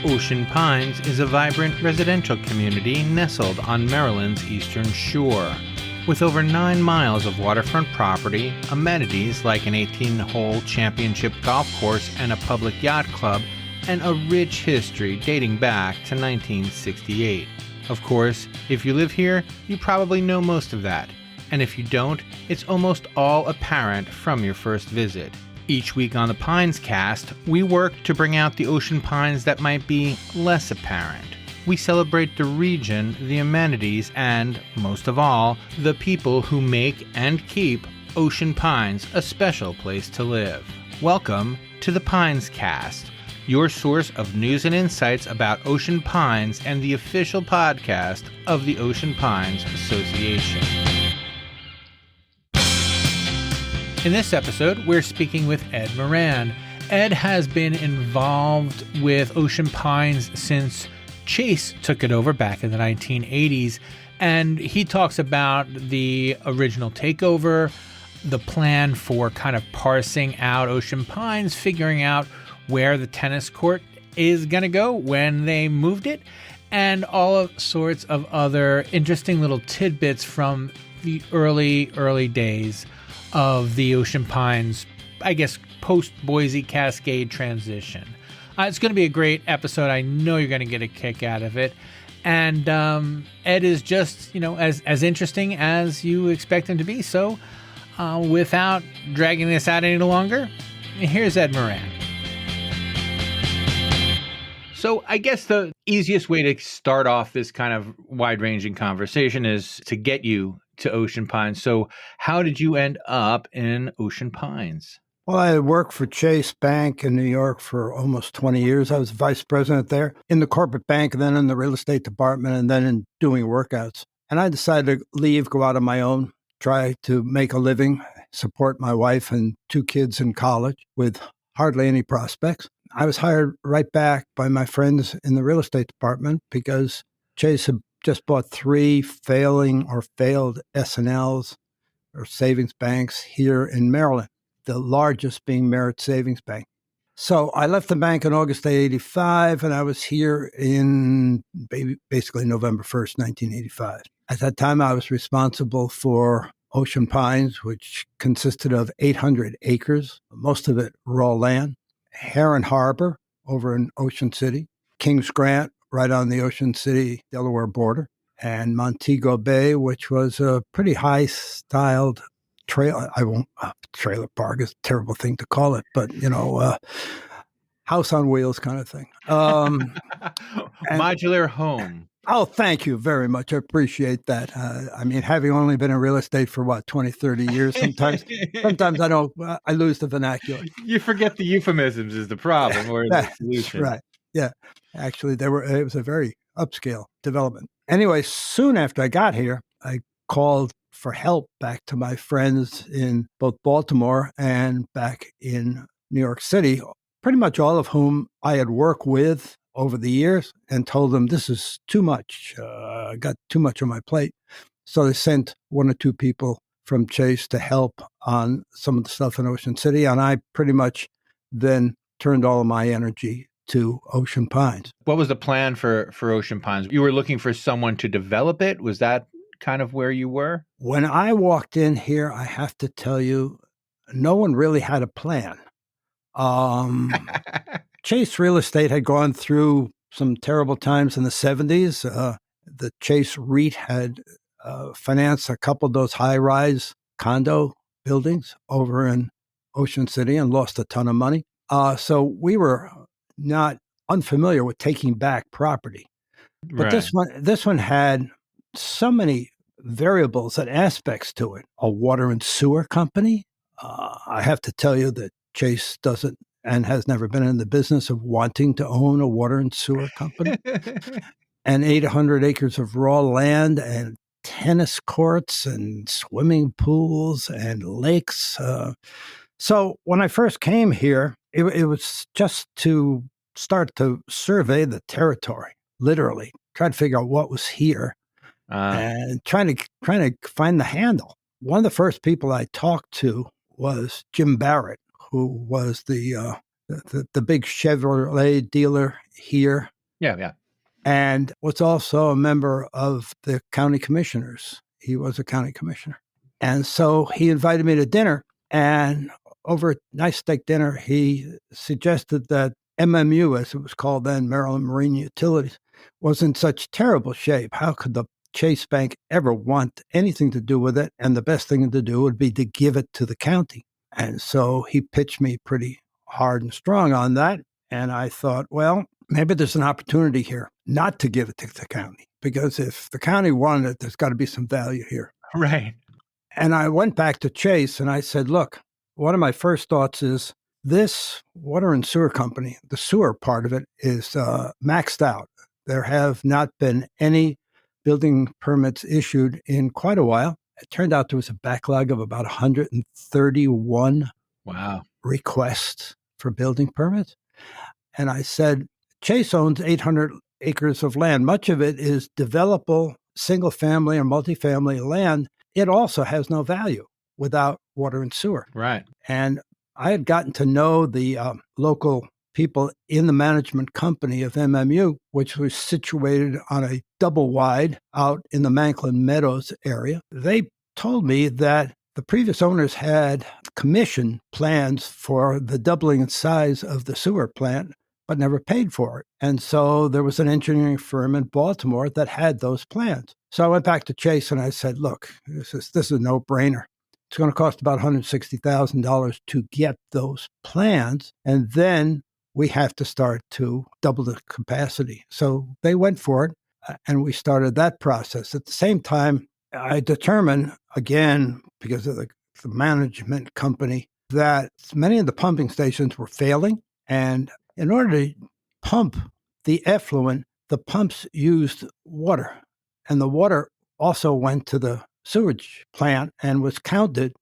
Ocean Pines is a vibrant residential community nestled on Maryland's eastern shore. With over 9 miles of waterfront property, amenities like an 18-hole championship golf course and a public yacht club, and a rich history dating back to 1968. Of course, if you live here, you probably know most of that. And if you don't, it's almost all apparent from your first visit. Each week on the Pines Cast, we work to bring out the ocean pines that might be less apparent. We celebrate the region, the amenities, and, most of all, the people who make and keep Ocean Pines a special place to live. Welcome to the Pines Cast, your source of news and insights about Ocean Pines and the official podcast of the Ocean Pines Association. In this episode, we're speaking with Ed Moran. Ed has been involved with Ocean Pines since Chase took it over back in the 1980s, and he talks about the original takeover, the plan for kind of parsing out Ocean Pines, figuring out where the tennis court is going to go when they moved it, and all sorts of other interesting little tidbits from the early days of the Ocean Pines, I guess, post-Boise Cascade transition. It's going to be a great episode. I know you're going to get a kick out of it. And Ed is just, as interesting as you expect him to be. So without dragging this out any longer, here's Ed Moran. So I guess the easiest way to start off this kind of wide-ranging conversation is to get you to Ocean Pines. So how did you end up in Ocean Pines? Well, I had worked for Chase Bank in New York for almost 20 years. I was vice president there in the corporate bank, and then in the real estate department, and then in doing workouts. And I decided to leave, go out on my own, try to make a living, support my wife and 2 kids in college with hardly any prospects. I was hired right back by my friends in the real estate department because Chase had just bought 3 failed S&Ls or savings banks here in Maryland, the largest being Merit Savings Bank. So I left the bank in August of 85, and I was here in basically November 1st, 1985. At that time, I was responsible for Ocean Pines, which consisted of 800 acres, most of it raw land, Heron Harbor over in Ocean City, Kings Grant, right on the Ocean City, Delaware border, and Montego Bay, which was a pretty high-styled trailer park is a terrible thing to call it, but, house on wheels kind of thing. Modular home. Oh, thank you very much. I appreciate that. Having only been in real estate for 20, 30 years, sometimes I lose the vernacular. You forget the euphemisms is the problem or the solution. Right. Yeah. Actually, it was a very upscale development. Anyway, soon after I got here, I called for help back to my friends in both Baltimore and back in New York City, pretty much all of whom I had worked with over the years, and told them this is too much. I got too much on my plate. So they sent 1 or 2 people from Chase to help on some of the stuff in Ocean City, and I pretty much then turned all of my energy to Ocean Pines. What was the plan for Ocean Pines? You were looking for someone to develop it? Was that kind of where you were? When I walked in here, I have to tell you, no one really had a plan. Chase Real Estate had gone through some terrible times in the 70s. The Chase REIT had financed a couple of those high-rise condo buildings over in Ocean City and lost a ton of money. So we were not unfamiliar with taking back property. But Right. this one had so many variables and aspects to it. A water and sewer company. I have to tell you that Chase doesn't and has never been in the business of wanting to own a water and sewer company. And 800 acres of raw land and tennis courts and swimming pools and lakes. So when I first came here, it was just to start to survey the territory, literally, try to figure out what was here and trying to find the handle. One of the first people I talked to was Jim Barrett, who was the the big Chevrolet dealer here, Yeah. and was also a member of the county commissioners. He was a county commissioner. And so he invited me to dinner, and over a nice steak dinner, he suggested that MMU, as it was called then, Maryland Marine Utilities, was in such terrible shape. How could the Chase Bank ever want anything to do with it? And the best thing to do would be to give it to the county. And so he pitched me pretty hard and strong on that. And I thought, well, maybe there's an opportunity here not to give it to the county, because if the county wanted it, there's got to be some value here. Right. And I went back to Chase and I said, look, one of my first thoughts is this water and sewer company, the sewer part of it is maxed out. There have not been any building permits issued in quite a while. It turned out there was a backlog of about 131 requests for building permits. And I said, Chase owns 800 acres of land. Much of it is developable single family or multifamily land. It also has no value without water and sewer. Right. And I had gotten to know the local people in the management company of MMU, which was situated on a double wide out in the Manklin Meadows area. They told me that the previous owners had commissioned plans for the doubling in size of the sewer plant, but never paid for it. And so there was an engineering firm in Baltimore that had those plans. So I went back to Chase and I said, look, this is a no-brainer. It's going to cost about $160,000 to get those plans, and then we have to start to double the capacity. So they went for it, and we started that process. At the same time, I determined, again, because of the management company, that many of the pumping stations were failing, and in order to pump the effluent, the pumps used water, and the water also went to the sewage plant and was counted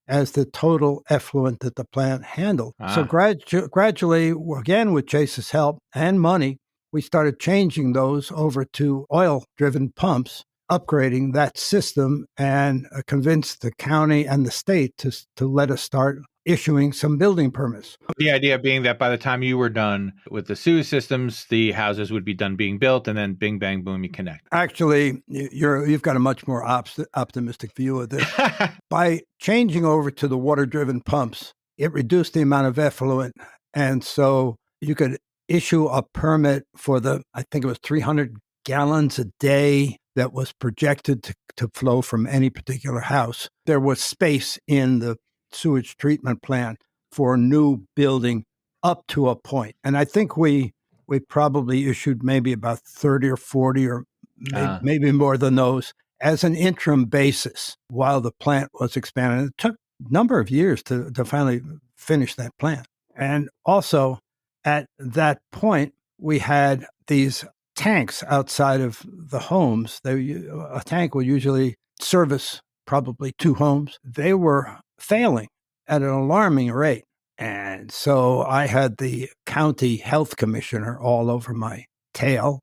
as the total effluent that the plant handled. So gradually, again, with Chase's help and money, we started changing those over to oil-driven pumps, upgrading that system, and convinced the county and the state to let us start issuing some building permits. The idea being that by the time you were done with the sewage systems, the houses would be done being built, and then bing, bang, boom, you connect. Actually, you've got a much more optimistic view of this. By changing over to the water-driven pumps, it reduced the amount of effluent, and so you could issue a permit for I think it was 300 gallons a day that was projected to flow from any particular house. There was space in the sewage treatment plant for new building up to a point. And I think we probably issued maybe about 30 or 40 or maybe more than those as an interim basis while the plant was expanding. It took a number of years to finally finish that plant. And also at that point, we had these tanks outside of the homes. A tank would usually service probably 2 homes. They were failing at an alarming rate. And so I had the county health commissioner all over my tail.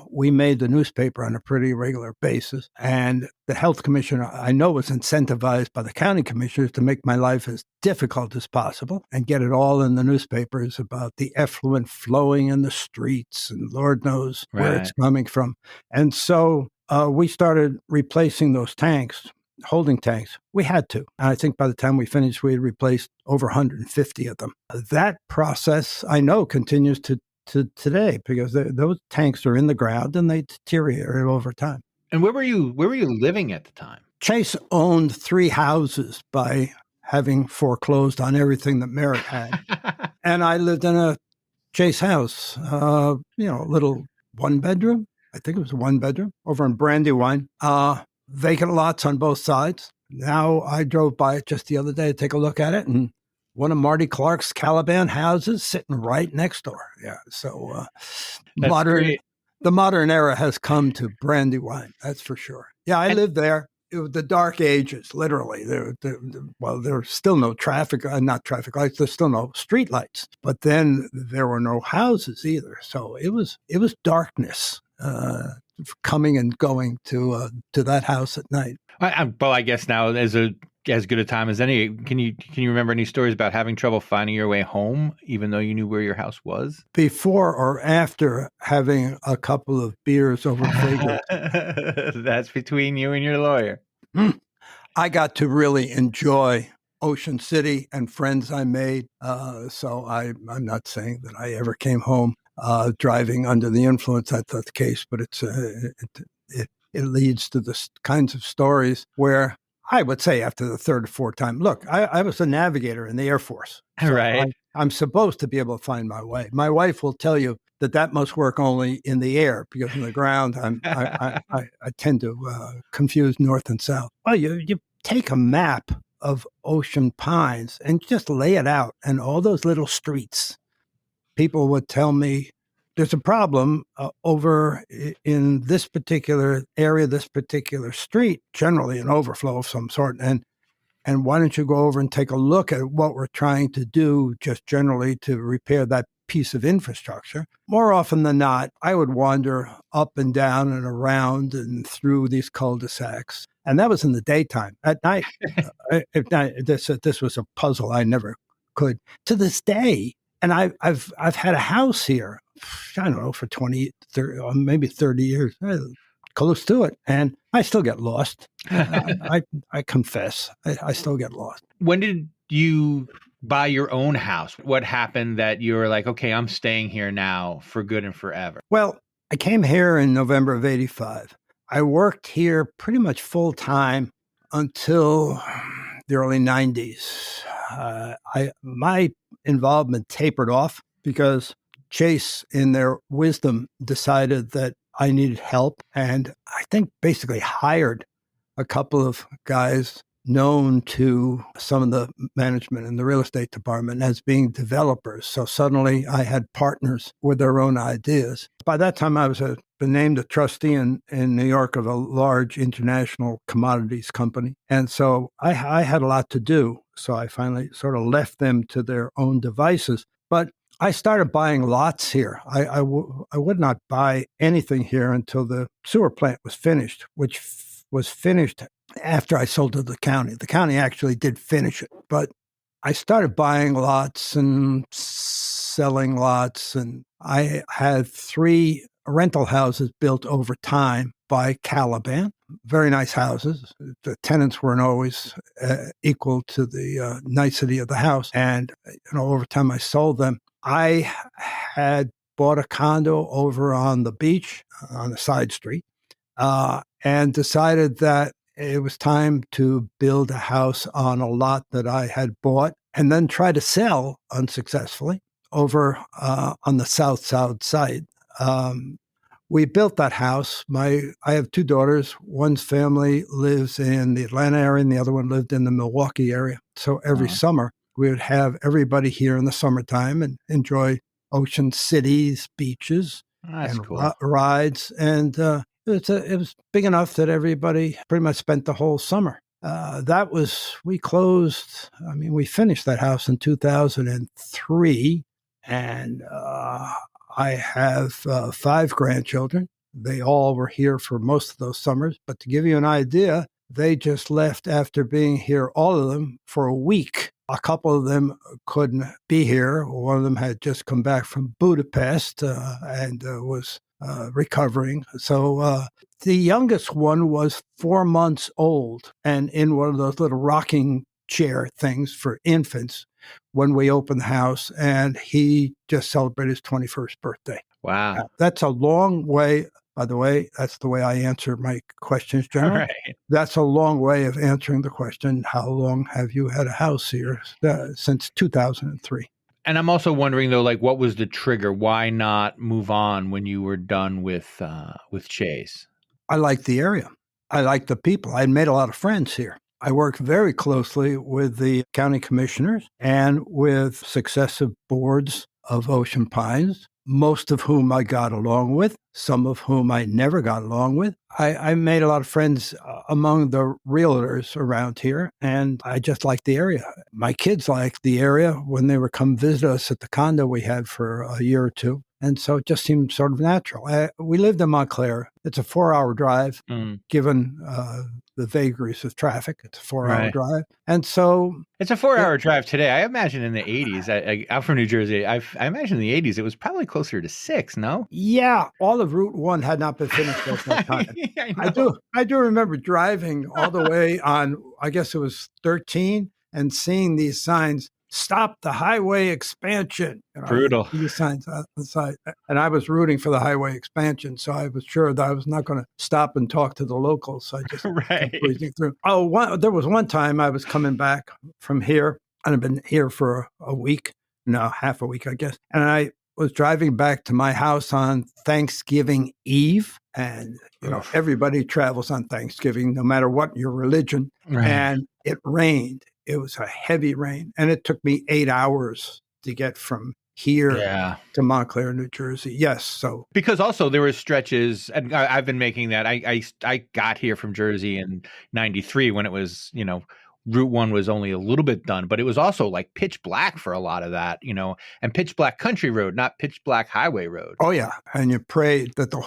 We made the newspaper on a pretty regular basis. And the health commissioner, I know, was incentivized by the county commissioners to make my life as difficult as possible and get it all in the newspapers about the effluent flowing in the streets and Lord knows where it's coming from. And so we started replacing those tanks, holding tanks. We had to. And I think by the time we finished, we had replaced over 150 of them. That process, I know, continues to today because those tanks are in the ground and they deteriorate over time. And where were you living at the time? Chase owned 3 houses by having foreclosed on everything that Merritt had. And I lived in a Chase house, a little 1-bedroom. I think it was a 1-bedroom over in Brandywine. Vacant lots on both sides. Now, I drove by it just the other day to take a look at it, and one of Marty Clark's Caliban houses sitting right next door. Yeah, so the modern era has come to Brandywine, that's for sure. Yeah, I lived there. It was the dark ages, literally. There's still no traffic, not traffic lights. There's still no street lights. But then there were no houses either. So it was darkness. Coming and going to that house at night. Well, I guess now as a as good a time as any. Can you remember any stories about having trouble finding your way home, even though you knew where your house was? Before or after having a couple of beers over figures, That's between you and your lawyer. I got to really enjoy Ocean City and friends I made. I'm not saying that I ever came home driving under the influence. That's not the case, but it leads to the kinds of stories where I would say after the third or fourth time, look, I was a navigator in the Air Force. So Right. I'm supposed to be able to find my way. My wife will tell you that must work only in the air, because on the ground, I tend to confuse north and south. Well, you take a map of Ocean Pines and just lay it out, and all those little streets. People would tell me there's a problem over in this particular area, this particular street, generally an overflow of some sort, and why don't you go over and take a look at what we're trying to do just generally to repair that piece of infrastructure? More often than not, I would wander up and down and around and through these cul-de-sacs. And that was in the daytime. At night, this was a puzzle I never could. To this day, and I've had a house here, I don't know, for 20, 30, or maybe 30 years, close to it, and I still get lost. I confess, I still get lost. When did you buy your own house? What happened that you were like, okay, I'm staying here now for good and forever? Well, I came here in November of 85. I worked here pretty much full time until the early 90s. My involvement tapered off because Chase, in their wisdom, decided that I needed help, and I think basically hired a couple of guys known to some of the management in the real estate department as being developers. So suddenly I had partners with their own ideas. By that time, I was been named a trustee in New York of a large international commodities company. And so I had a lot to do. So I finally sort of left them to their own devices. But I started buying lots here. I would not buy anything here until the sewer plant was finished, which was finished after I sold to the county. The county actually did finish it, but I started buying lots and selling lots, and I had 3 rental houses built over time by Caliban. Very nice houses. The tenants weren't always equal to the nicety of the house, and over time I sold them. I had bought a condo over on the beach on a side street, and decided that it was time to build a house on a lot that I had bought and then try to sell unsuccessfully over on the south side. We built that house. I have 2 daughters. One's family lives in the Atlanta area and the other one lived in the Milwaukee area. So every summer we would have everybody here in the summertime and enjoy Ocean City's beaches and cool. rides. And it was big enough that everybody pretty much spent the whole summer. We finished that house in 2003, and I have 5 grandchildren. They all were here for most of those summers. But to give you an idea, they just left after being here, all of them, for a week. A couple of them couldn't be here. One of them had just come back from Budapest and was recovering. So the youngest one was 4 months old and in one of those little rocking chair things for infants when we opened the house, and he just celebrated his 21st birthday. Wow. That's a long way. By the way, that's the way I answer my questions generally. Right. That's a long way of answering the question, how long have you had a house here? Since 2003. And I'm also wondering though, like, what was the trigger? Why not move on when you were done with Chase? I liked the area. I liked the people. I had made a lot of friends here. I worked very closely with the county commissioners and with successive boards of Ocean Pines, most of whom I got along with, some of whom I never got along with. I made a lot of friends among the realtors around here, and I just liked the area. My kids liked the area when they would come visit us at the condo we had for a year or two. And so it just seemed sort of natural. We lived in Montclair. It's a 4-hour drive, given the vagaries of traffic. It's a 4-hour drive. And so it's a 4-hour drive today. I imagine in the 80s, I'm from New Jersey. I imagine in the 80s, it was probably closer to 6, no? Yeah. All of Route 1 had not been finished at that time. I do remember driving all the way on, I guess it was 13, and seeing these signs, "Stop the highway expansion." Brutal. These signs on the side. And I was rooting for the highway expansion, so I was sure that I was not going to stop and talk to the locals. So I just kept breezing through. There was one time I was coming back from here, and I've been here for half a week, I guess. And I was driving back to my house on Thanksgiving Eve. And, everybody travels on Thanksgiving, no matter what your religion. Right. And it rained. It was a heavy rain. And it took me 8 hours to get from here to Montclair, New Jersey. Yes. So because also there were stretches, and I've been making that. I got here from Jersey in '93 when it was, Route 1 was only a little bit done, but it was also like pitch black for a lot of that, and pitch black country road, not pitch black highway road. Oh, yeah. And you prayed that the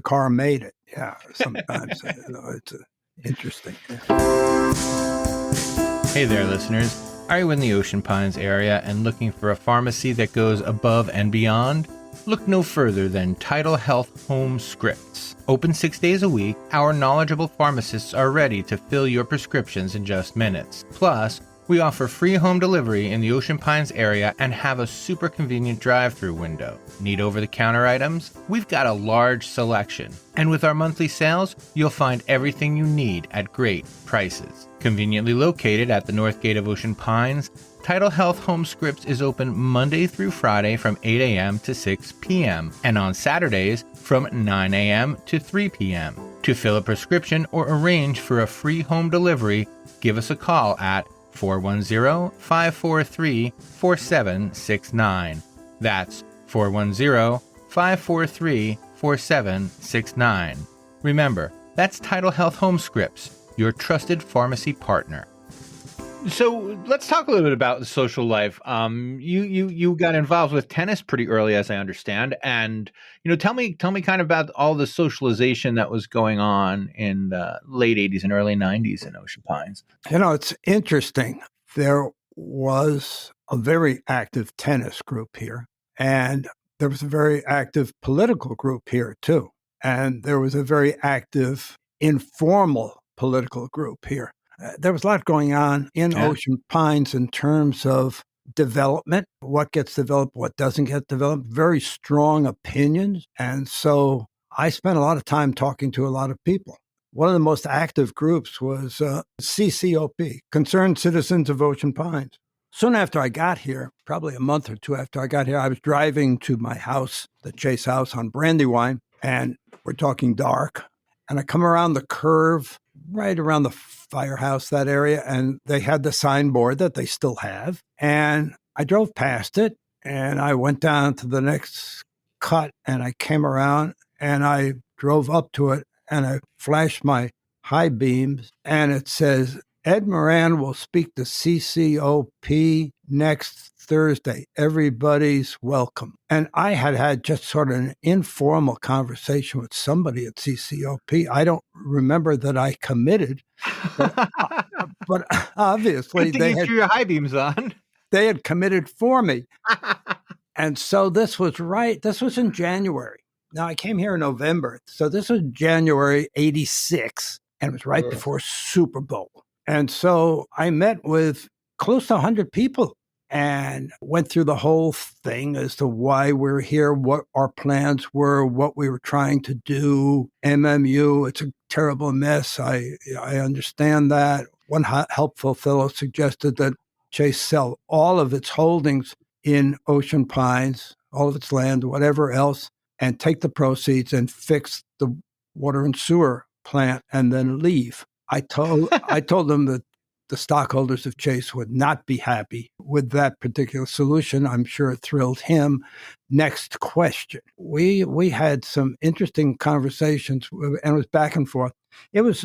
car made it. Yeah. Sometimes it's interesting. Yeah. Hey there, listeners. Are you in the Ocean Pines area and looking for a pharmacy that goes above and beyond? Look no further than Tidal Health Home Scripts. Open 6 days a week, our knowledgeable pharmacists are ready to fill your prescriptions in just minutes. Plus, we offer free home delivery in the Ocean Pines area and have a super convenient drive-through window. Need over-the-counter items? We've got a large selection. And with our monthly sales, you'll find everything you need at great prices. Conveniently located at the North Gate of Ocean Pines, Tidal Health Home Scripts is open Monday through Friday from 8 a.m. to 6 p.m. and on Saturdays from 9 a.m. to 3 p.m. To fill a prescription or arrange for a free home delivery, give us a call at 410-543-4769. That's 410-543-4769. Remember, that's Tidal Health Home Scripts, your trusted pharmacy partner. So let's talk a little bit about the social life. You got involved with tennis pretty early, as I understand, and tell me kind of about all the socialization that was going on in the late '80s and early '90s in Ocean Pines. It's interesting. There was a very active tennis group here, and there was a very active political group here too, and there was a very active informal political group here. There was a lot going on in Ocean Pines in terms of development, what gets developed, what doesn't get developed, very strong opinions. And so I spent a lot of time talking to a lot of people. One of the most active groups was CCOP, Concerned Citizens of Ocean Pines. Soon after I got here, probably a month or two after I got here, I was driving to my house, the Chase house on Brandywine, and we're talking dark. And I come around the curve, right around the firehouse, that area, and they had the signboard that they still have. And I drove past it, and I went down to the next cut, and I came around, and I drove up to it, and I flashed my high beams, and it says, Ed Moran will speak to CCOP next Thursday. Everybody's welcome. And I had just sort of an informal conversation with somebody at CCOP. I don't remember that I committed, but obviously they had your high beams on. They had committed for me. And so this was in January. Now I came here in November. So this was January 86, and it was right before Super Bowl. And so I met with close to 100 people and went through the whole thing as to why we're here, what our plans were, what we were trying to do. MMU, it's a terrible mess. I understand that. One helpful fellow suggested that Chase sell all of its holdings in Ocean Pines, all of its land, whatever else, and take the proceeds and fix the water and sewer plant and then leave. I told them that the stockholders of Chase would not be happy with that particular solution. I'm sure it thrilled him. Next question. We had some interesting conversations, and it was back and forth. It was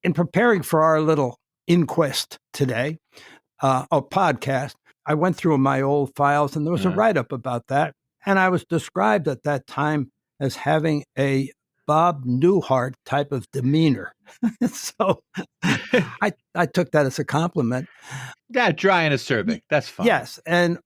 in preparing for our little inquest today, a podcast. I went through my old files, and there was a write-up about that. And I was described at that time as having a Bob Newhart type of demeanor. So I took that as a compliment. Yeah, dry and acerbic. That's fine. Yes. And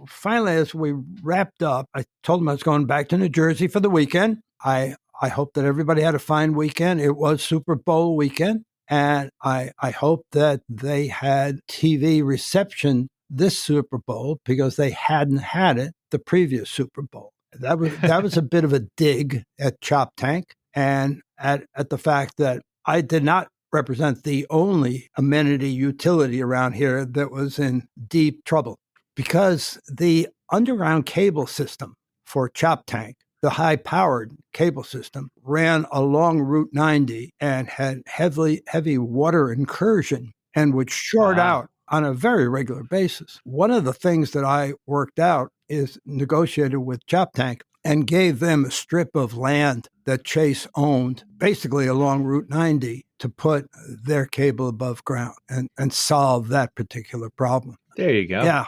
finally, as we wrapped up, I told them I was going back to New Jersey for the weekend. I hope that everybody had a fine weekend. It was Super Bowl weekend. And I hope that they had TV reception this Super Bowl because they hadn't had it the previous Super Bowl. That was a bit of a dig at Chop Tank and at the fact that I did not represent the only amenity utility around here that was in deep trouble because the underground cable system for Chop Tank, the high-powered cable system, ran along Route 90 and had heavy water incursion and would short out on a very regular basis. One of the things that I worked out is negotiated with Chop Tank and gave them a strip of land that Chase owned, basically along Route 90, to put their cable above ground and solve that particular problem. There you go. Yeah.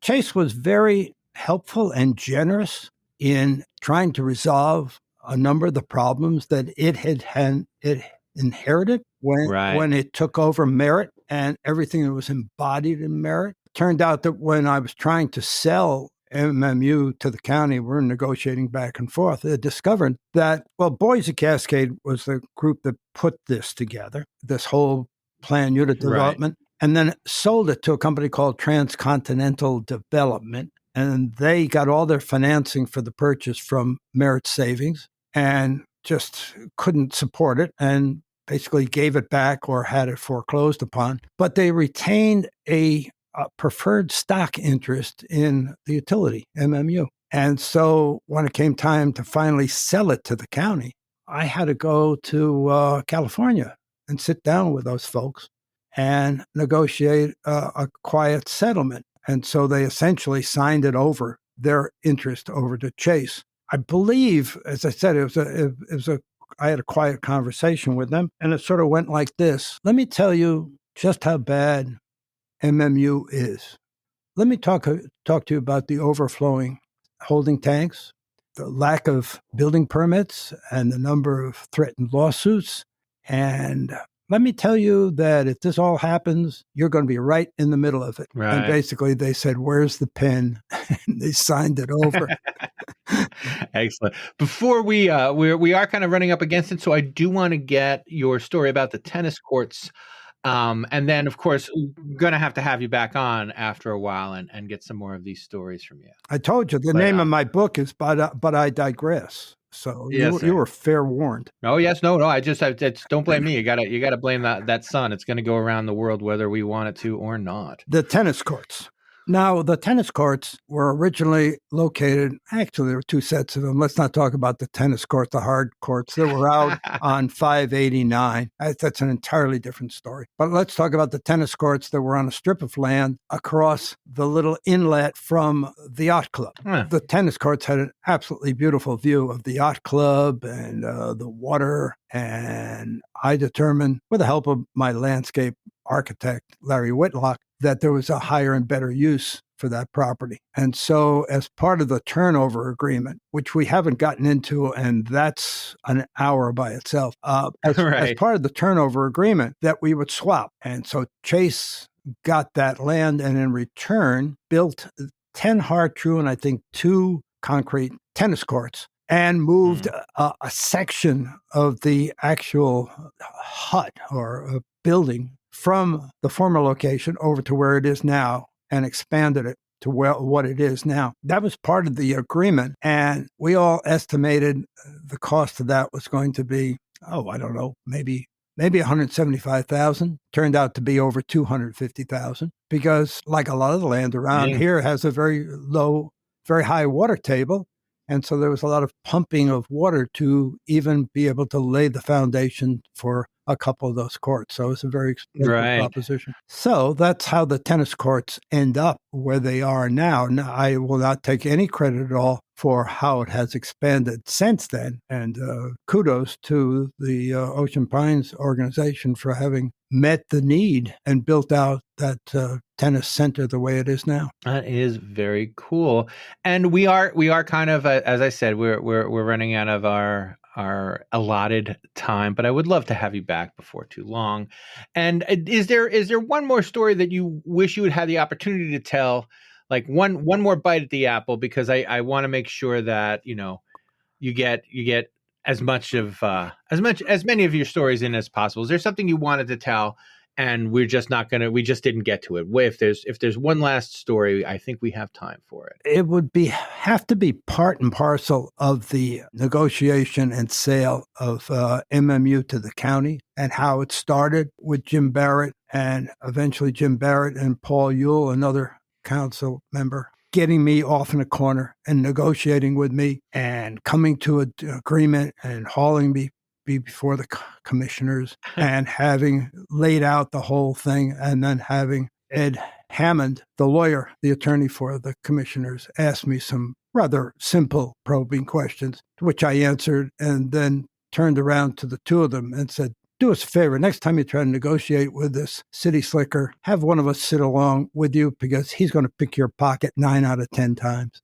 Chase was very helpful and generous in trying to resolve a number of the problems that it inherited when it took over Merit and everything that was embodied in Merit. Turned out that when I was trying to sell MMU to the county, we're negotiating back and forth, they discovered that, Boise Cascade was the group that put this together, this whole plan unit development, and then sold it to a company called Transcontinental Development. And they got all their financing for the purchase from Merit Savings and just couldn't support it and basically gave it back or had it foreclosed upon. But they retained a preferred stock interest in the utility, MMU. And so when it came time to finally sell it to the county, I had to go to California and sit down with those folks and negotiate a quiet settlement. And so they essentially signed it over, their interest over to Chase. I believe, as I said, I had a quiet conversation with them, and it sort of went like this. Let me tell you just how bad MMU is. Let me talk to you about the overflowing holding tanks, the lack of building permits, and the number of threatened lawsuits. And let me tell you that if this all happens, you're going to be right in the middle of it. Right. And basically they said, where's the pen? And they signed it over. Excellent. Before we are kind of running up against it, so I do want to get your story about the tennis courts. And then, of course, we're going to have you back on after a while and get some more of these stories from you. I told you, the name of my book is But I Digress. So yes, you were fair warned. Oh, yes. No. I don't blame me. You gotta blame that sun. It's going to go around the world whether we want it to or not. The tennis courts. Now, the tennis courts were originally located, actually, there were two sets of them. Let's not talk about the tennis court, the hard courts that were out on 589. That's an entirely different story. But let's talk about the tennis courts that were on a strip of land across the little inlet from the yacht club. The tennis courts had an absolutely beautiful view of the yacht club and the water. And I determined, with the help of my landscape architect, Larry Whitlock, that there was a higher and better use for that property. And so as part of the turnover agreement, which we haven't gotten into, and that's an hour by itself, as part of the turnover agreement, that we would swap. And so Chase got that land and in return built 10 hard true and I think 2 concrete tennis courts and moved a section of the actual hut or a building from the former location over to where it is now and expanded it to what it is now. That was part of the agreement, and we all estimated the cost of that was going to be, I don't know, maybe $175,000. Turned out to be over $250,000 because, like a lot of the land around here, has a very high water table. And so there was a lot of pumping of water to even be able to lay the foundation for a couple of those courts. So it's a very expensive proposition. So that's how the tennis courts end up where they are now. Now, I will not take any credit at all for how it has expanded since then. And kudos to the Ocean Pines organization for having met the need and built out that tennis center the way it is now. That is very cool. And we are kind of, as I said, we're running out of our allotted time, but I would love to have you back before too long. And is there one more story that you wish you would have the opportunity to tell, like one more bite at the apple? Because I want to make sure that, you get as many of your stories in as possible. Is there something you wanted to tell and we just didn't get to it? If there's one last story, I think we have time for it. It would have to be part and parcel of the negotiation and sale of MMU to the county, and how it started with Jim Barrett, and eventually Jim Barrett and Paul Ewell, another council member, getting me off in a corner and negotiating with me and coming to an agreement and hauling me before the commissioners and having laid out the whole thing, and then having Ed Hammond, the lawyer, the attorney for the commissioners, ask me some rather simple probing questions, which I answered, and then turned around to the two of them and said, do us a favor, next time you try to negotiate with this city slicker, have one of us sit along with you, because he's going to pick your pocket 9 out of 10 times.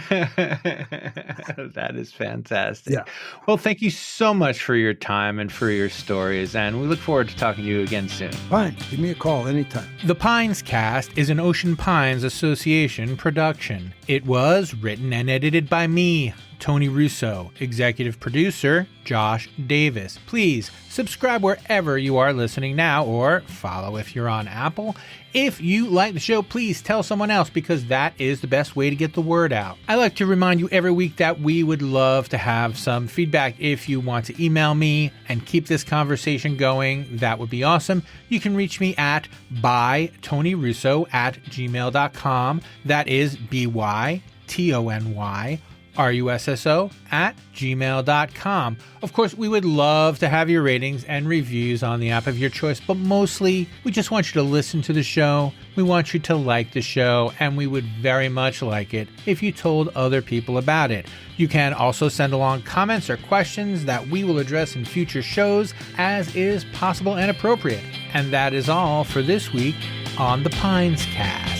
That is fantastic. Yeah. Well, thank you so much for your time and for your stories, and we look forward to talking to you again soon. Fine. Give me a call anytime. The Pines Cast is an Ocean Pines Association production. It was written and edited by me, Tony Russo, executive producer, Josh Davis. Please subscribe wherever you are listening now, or follow if you're on Apple. If you like the show, please tell someone else, because that is the best way to get the word out. I like to remind you every week that we would love to have some feedback. If you want to email me and keep this conversation going, that would be awesome. You can reach me at bytonyrusso@gmail.com. That is bytonyrusso@gmail.com. Of course, we would love to have your ratings and reviews on the app of your choice, but mostly we just want you to listen to the show. We want you to like the show, and we would very much like it if you told other people about it. You can also send along comments or questions that we will address in future shows as is possible and appropriate. And that is all for this week on the Pines Cast.